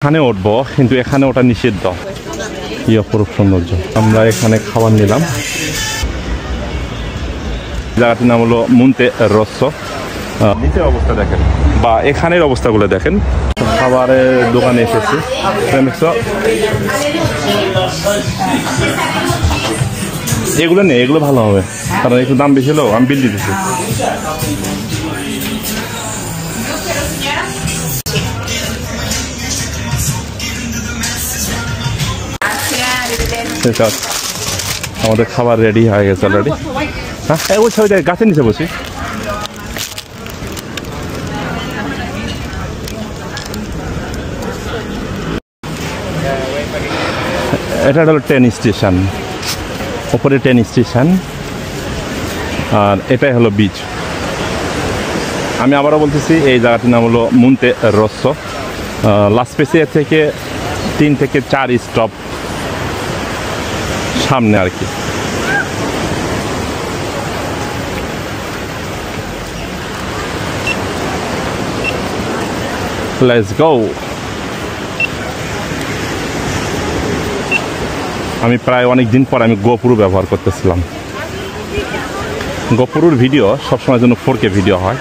এখানে উঠবো কিন্তু এখানে ওটা নিষিদ্ধ। কি অপরূপ সৌন্দর্য। আমরা এখানে খাবার নিলাম। জায়গাটির নাম হলো মুন্তে রস্য। নিচের অবস্থা দেখেন বা এখানের অবস্থাগুলো দেখেন। খাবারের দোকানে এসেছি। এগুলো নেই, এগুলো ভালো হবে কারণ একটু দাম বেশি হলেও আমি বিল দিতেছি। আমাদের খাবার রেডি হয়ে গেছে অলরেডি। হ্যাঁ ওই ছবি গাছের নিচে বসি। এটা হলো ট্রেন স্টেশন, ওপরে ট্রেন স্টেশন আর এটাই হলো বিচ। আমি আবারও বলতেছি এই জায়গাটির নাম হলো মুন্তে রস্য। লাসপেসিয়া থেকে 3 থেকে 4 স্টপ সামনে আর কি। Let's go. আমি প্রায় অনেক দিন পর আমি গোপুরু ব্যবহার করতেছিলাম। গোপুরুর ভিডিও সবসময়ের জন্য 4K ভিডিও হয়।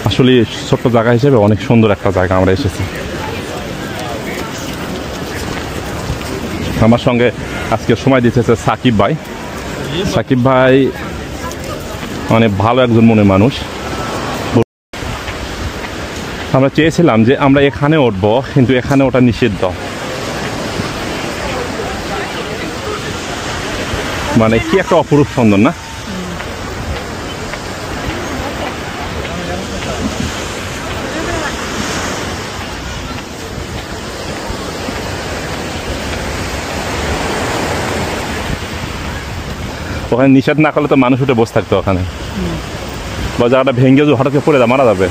আসলে ছোট্ট জায়গা হিসেবে অনেক সুন্দর একটা জায়গা আমরা এসেছি। আমার সঙ্গে আজকে সময় দিতেছে সাকিব ভাই। সাকিব ভাই মানে ভালো একজন মনের মানুষ। আমরা চেয়েছিলাম যে আমরা এখানে উঠবো কিন্তু এখানে ওটা নিষিদ্ধ। মানে কি একটা অপরূপ সুন্দর না? ওখানে নিষেধ না করলে তো মানুষ উঠে বসে থাকতো ওখানে, বা জায়গাটা ভেঙে যদি হঠাৎ পড়ে মারা যাবে।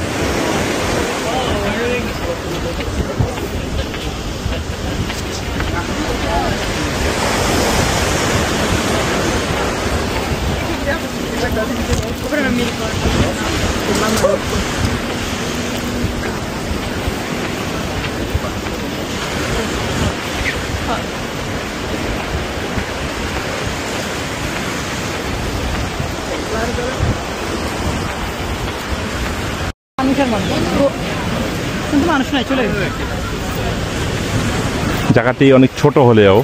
জায়গাটি অনেক ছোট হলেও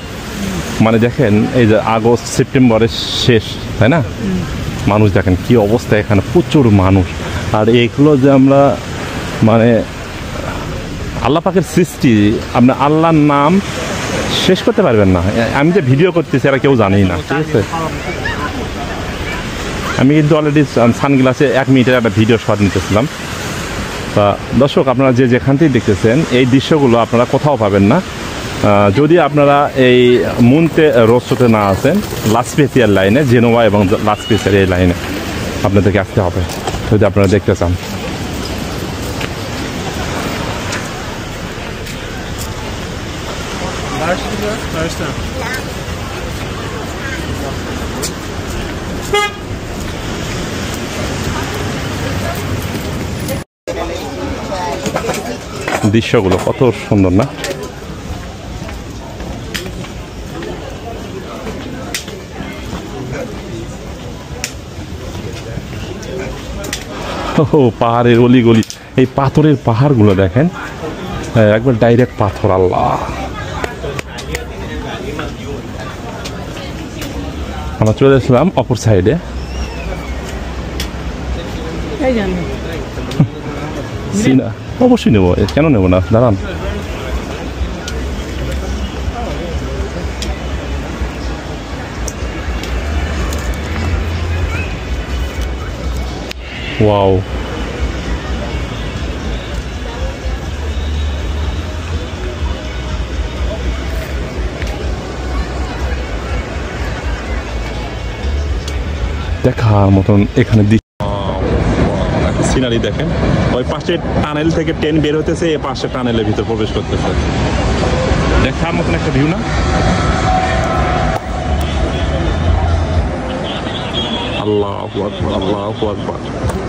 মানে দেখেন এই যে আগস্ট সেপ্টেম্বরের শেষ, তাই না? মানুষ দেখেন কি অবস্থা, এখানে প্রচুর মানুষ। আর এইগুলো যে আমরা মানে আল্লাহ পাকের সৃষ্টি, আপনার আল্লাহর নাম শেষ করতে পারবেন না। আমি যে ভিডিও করতেছি এরা কেউ জানেই না, ঠিক আছে? আমি কিন্তু অলরেডি সানগ্লাসে 1 মিনিটের একটা ভিডিও শট নিতেছিলাম। তা দর্শক, আপনারা যে যেখান থেকে দেখতেছেন এই দৃশ্যগুলো আপনারা কোথাও পাবেন না। যদি আপনারা এই মুন্তে রস্যতে না আসেন, লাসপেসিয়ার লাইনে, জেনোয়া এবং লাসপেসিয়ার এই লাইনে আপনাদেরকে আসতে হবে যদি আপনারা দেখতে চান। দৃশ্যগুলো কত সুন্দর না? ও পাহাড়ের অলিগলি, এই পাথরের পাহাড়গুলো দেখেন, একবার ডাইরেক্ট পাথর। আল্লাহ, আমরা চলে এসলাম অপর সাইডে। অবশ্যই নেবো, কেন নেবো না, দাঁড়ান। ওয়াও, দেখার মতন এখানে সিনারি দেখেন। ওই পাশে টানেল থেকে ট্রেন বের হতেছে, এ পাশে টানেলের ভিতর প্রবেশ করতেছে। দেখার মতন একটা ভিউ না? আল্লাহু আকবার, আল্লাহু আকবার।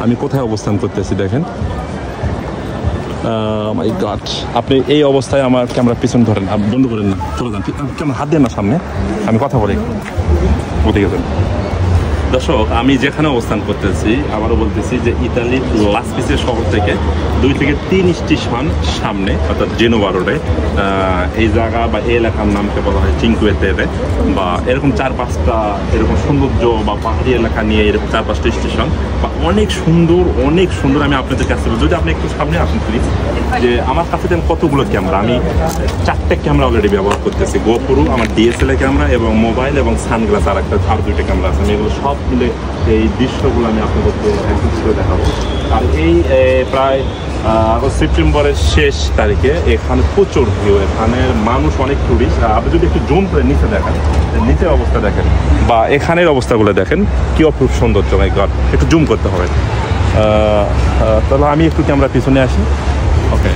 আমি কোথায় অবস্থান করতেছি দেখেন। মাই গড, আপনি এই অবস্থায় আমার ক্যামেরা পিছন ধরেন, বন্ধ করেন না, চলে যান, ক্যামেরা হাত দেন না সামনে, আমি কথা বলি, বুঝতে গেছেন। দর্শক, আমি যেখানে অবস্থান করতেছি আবারও বলতেছি যে ইতালির লাসপিসের শহর থেকে 2 থেকে 3 স্টেশন সামনে, অর্থাৎ জেনোভা রোডে এই জায়গা বা এই এলাকার নামকে বলা হয় চিনকুয়ে তেরে, বা এরকম 4-5টা এরকম সৌন্দর্য বা পাহাড়ি এলাকা নিয়ে এরকম 4-5টা স্টেশন, বা অনেক সুন্দর অনেক সুন্দর। আমি আপনাদের কাছে যদি আপনি একটু সামনে আসেন প্লিজ, যে আমার কাছে যেন কতগুলো ক্যামেরা, আমি 4টে ক্যামেরা অলরেডি ব্যবহার করতেছি, গোপুরু, আমার ডিএসএলআর ক্যামেরা এবং মোবাইল এবং সানগ্লাস, আর 2টা ক্যামেরা আছে। আমি এগুলো সব মিলে এই দৃশ্যগুলো আমি আপনাদেরকে একদম করে দেখাবো। আর এই প্রায় সেপ্টেম্বরের শেষ তারিখে এখানে প্রচুর ভিউ, এখানের মানুষ অনেক টুরিস্ট। আপনি যদি একটু জুম করে নিচে দেখেন, নিচের অবস্থা দেখেন বা এখানের অবস্থাগুলো দেখেন, কি অপরূপ সৌন্দর্য। মাই গড, একটু জুম করতে হবে। তাহলে আমি একটু ক্যামেরা পিছনে আসি। ওকে,